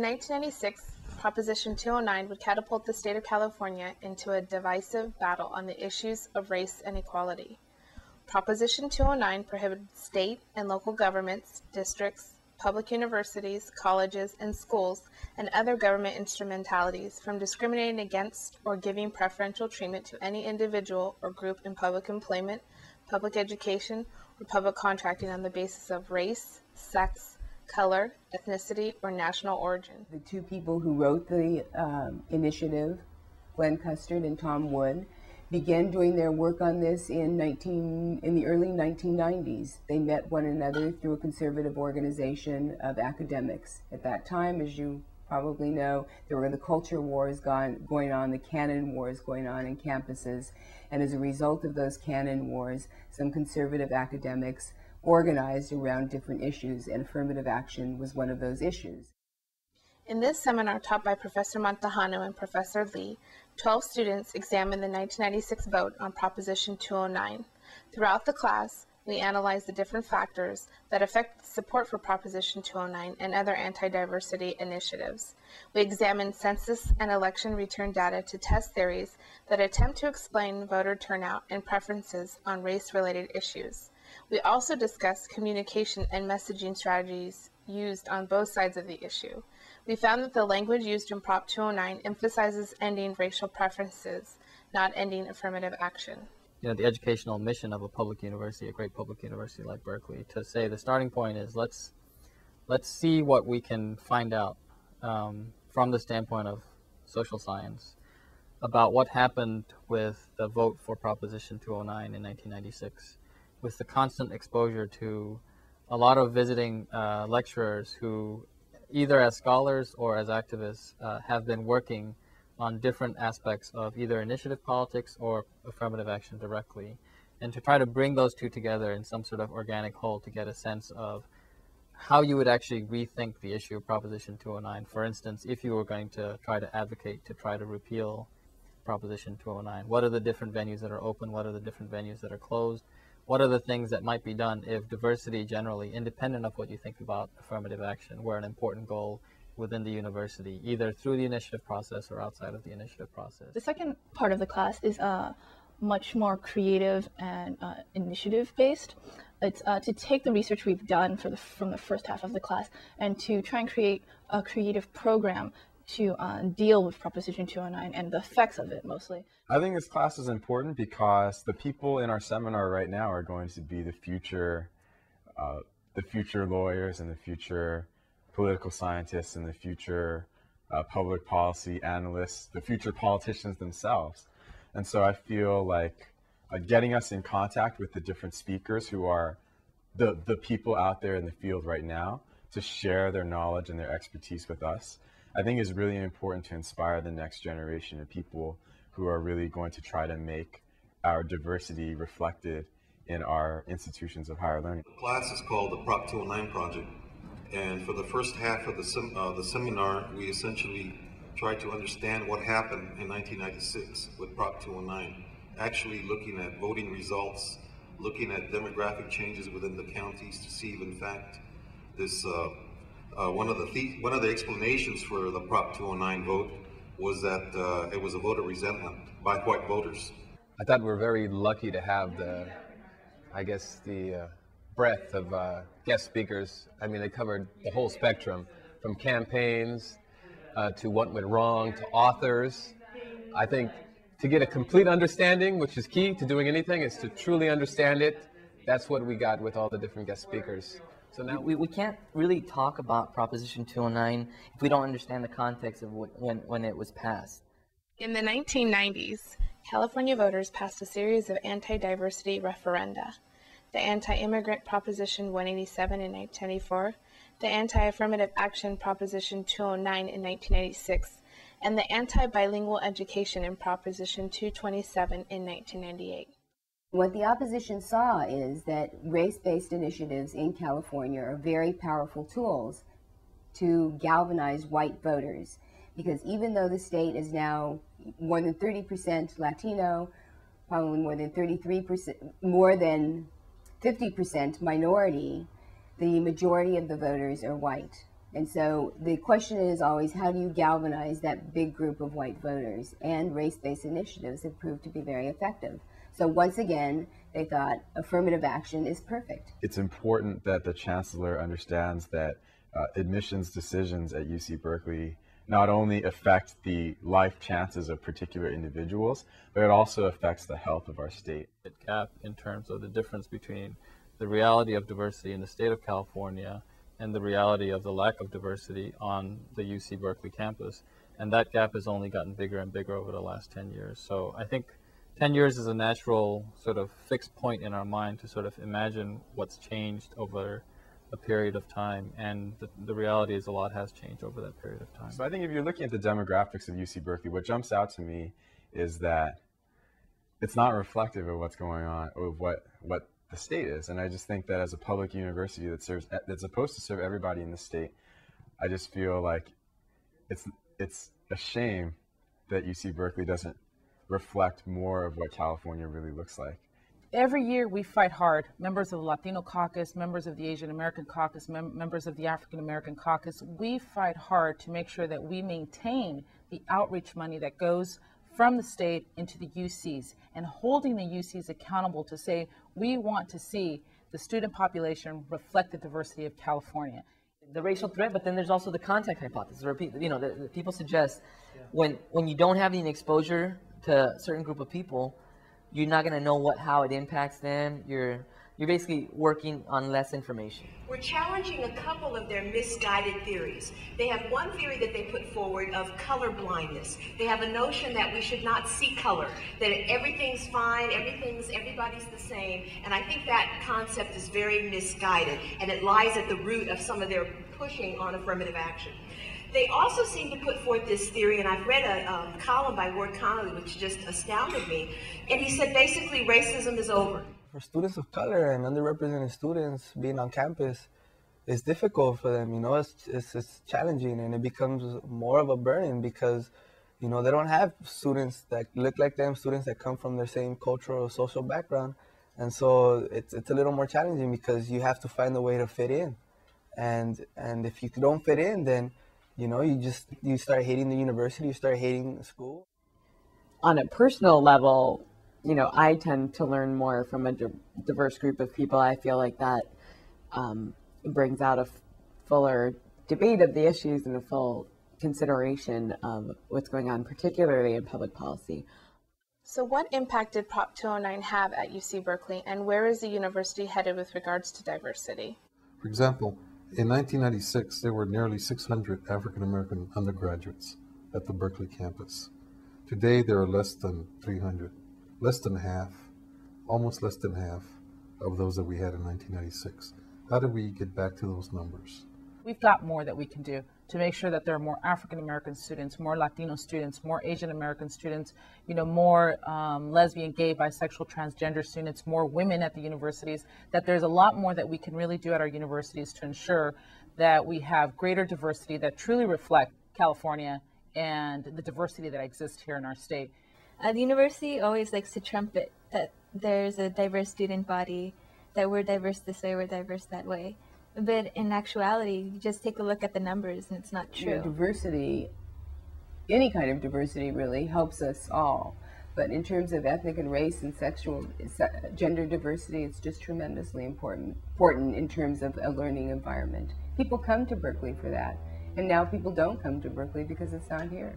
1996, Proposition 209 would catapult the state of California into a divisive battle on the issues of race and equality. Proposition 209 prohibited state and local governments, districts, public universities, colleges, and schools, and other government instrumentalities from discriminating against or giving preferential treatment to any individual or group in public employment, public education, or public contracting on the basis of race, sex, color, ethnicity, or national origin. The two people who wrote the initiative, Glenn Custard and Tom Wood, began doing their work on this in the early 1990s. They met one another through a conservative organization of academics. At that time, as you probably know, there were the culture wars going on, the canon wars going on in campuses, and as a result of those canon wars, some conservative academics organized around different issues, and affirmative action was one of those issues. In this seminar taught by Professor Montejano and Professor Lee, 12 students examined the 1996 vote on Proposition 209. Throughout the class, we analyzed the different factors that affect support for Proposition 209 and other anti-diversity initiatives. We examined census and election return data to test theories that attempt to explain voter turnout and preferences on race-related issues. We also discussed communication and messaging strategies used on both sides of the issue. We found that the language used in Prop 209 emphasizes ending racial preferences, not ending affirmative action. You know, the educational mission of a public university, a great public university like Berkeley, to say the starting point is let's see what we can find out from the standpoint of social science about what happened with the vote for Proposition 209 in 1996. With the constant exposure to a lot of visiting lecturers who, either as scholars or as activists, have been working on different aspects of either initiative politics or affirmative action directly, and to try to bring those two together in some sort of organic whole to get a sense of how you would actually rethink the issue of Proposition 209. For instance, if you were going to try to advocate to try to repeal Proposition 209, what are the different venues that are open? What are the different venues that are closed? What are the things that might be done if diversity generally, independent of what you think about affirmative action, were an important goal within the university, either through the initiative process or outside of the initiative process? The second part of the class is much more creative and initiative-based. It's to take the research we've done from the first half of the class and to try and create a creative program to deal with Proposition 209 and the effects of it mostly. I think this class is important because the people in our seminar right now are going to be the future lawyers and the future political scientists and the future public policy analysts, the future politicians themselves. And so I feel like getting us in contact with the different speakers who are the people out there in the field right now to share their knowledge and their expertise with us, I think is really important to inspire the next generation of people who are really going to try to make our diversity reflected in our institutions of higher learning. The class is called the Prop 209 Project, and for the first half of the seminar, we essentially tried to understand what happened in 1996 with Prop 209, actually looking at voting results, looking at demographic changes within the counties to see if in fact this one of the explanations for the Prop 209 vote was that it was a voter resentment by white voters. I thought we were very lucky to have the breadth of guest speakers. I mean, they covered the whole spectrum, from campaigns to what went wrong to authors. I think to get a complete understanding, which is key to doing anything, is to truly understand it. That's what we got with all the different guest speakers. So now we can't really talk about Proposition 209 if we don't understand the context of when it was passed. In the 1990s, California voters passed a series of anti-diversity referenda: the Anti-Immigrant Proposition 187 in 1994, the Anti-Affirmative Action Proposition 209 in 1996, and the Anti-Bilingual Education in Proposition 227 in 1998. What the opposition saw is that race-based initiatives in California are very powerful tools to galvanize white voters, because even though the state is now more than 30% Latino, probably more than 33%, more than 50% minority, the majority of the voters are white. And so the question is always, how do you galvanize that big group of white voters? And race-based initiatives have proved to be very effective. So once again, they thought affirmative action is perfect. It's important that the chancellor understands that admissions decisions at UC Berkeley not only affect the life chances of particular individuals, but it also affects the health of our state. Gap in terms of the difference between the reality of diversity in the state of California and the reality of the lack of diversity on the UC Berkeley campus. And that gap has only gotten bigger and bigger over the last 10 years. So I think 10 years is a natural sort of fixed point in our mind to sort of imagine what's changed over a period of time. And the reality is a lot has changed over that period of time. So I think if you're looking at the demographics of UC Berkeley, what jumps out to me is that it's not reflective of what's going on, of what the state is. And I just think that as a public university that's supposed to serve everybody in the state, I just feel like it's a shame that UC Berkeley doesn't reflect more of what California really looks like. Every year we fight hard, members of the Latino caucus, members of the Asian American caucus, members of the African American caucus, we fight hard to make sure that we maintain the outreach money that goes from the state into the UCs, and holding the UCs accountable to say, we want to see the student population reflect the diversity of California. The racial threat, but then there's also the contact hypothesis. You know, the people suggest when you don't have any exposure to a certain group of people, you're not going to know how it impacts them. You're basically working on less information. We're challenging a couple of their misguided theories. They have one theory that they put forward of color blindness. They have a notion that we should not see color, that everything's fine, everybody's the same, and I think that concept is very misguided, and it lies at the root of some of their pushing on affirmative action. They also seem to put forth this theory, and I've read a column by Ward Connolly which just astounded me, and he said basically racism is over. For students of color and underrepresented students being on campus, it's difficult for them, you know, it's challenging, and it becomes more of a burden because, you know, they don't have students that look like them, students that come from their same cultural or social background, and so it's a little more challenging because you have to find a way to fit in, and if you don't fit in, then, you know, you start hating the university, you start hating the school. On a personal level, you know, I tend to learn more from a diverse group of people. I feel like that brings out a fuller debate of the issues and a full consideration of what's going on, particularly in public policy. So what impact did Prop 209 have at UC Berkeley, and where is the university headed with regards to diversity? For example, in 1996, there were nearly 600 African-American undergraduates at the Berkeley campus. Today, there are less than 300, less than half, almost less than half of those that we had in 1996. How do we get back to those numbers? We've got more that we can do to make sure that there are more African-American students, more Latino students, more Asian-American students, you know, more lesbian, gay, bisexual, transgender students, more women at the universities, that there's a lot more that we can really do at our universities to ensure that we have greater diversity that truly reflect California and the diversity that exists here in our state. The university always likes to trumpet that there's a diverse student body, that we're diverse this way, we're diverse that way. But in actuality, you just take a look at the numbers and it's not true. You know, diversity, any kind of diversity really helps us all. But in terms of ethnic and race and gender diversity, it's just tremendously important in terms of a learning environment. People come to Berkeley for that. And now people don't come to Berkeley because it's not here.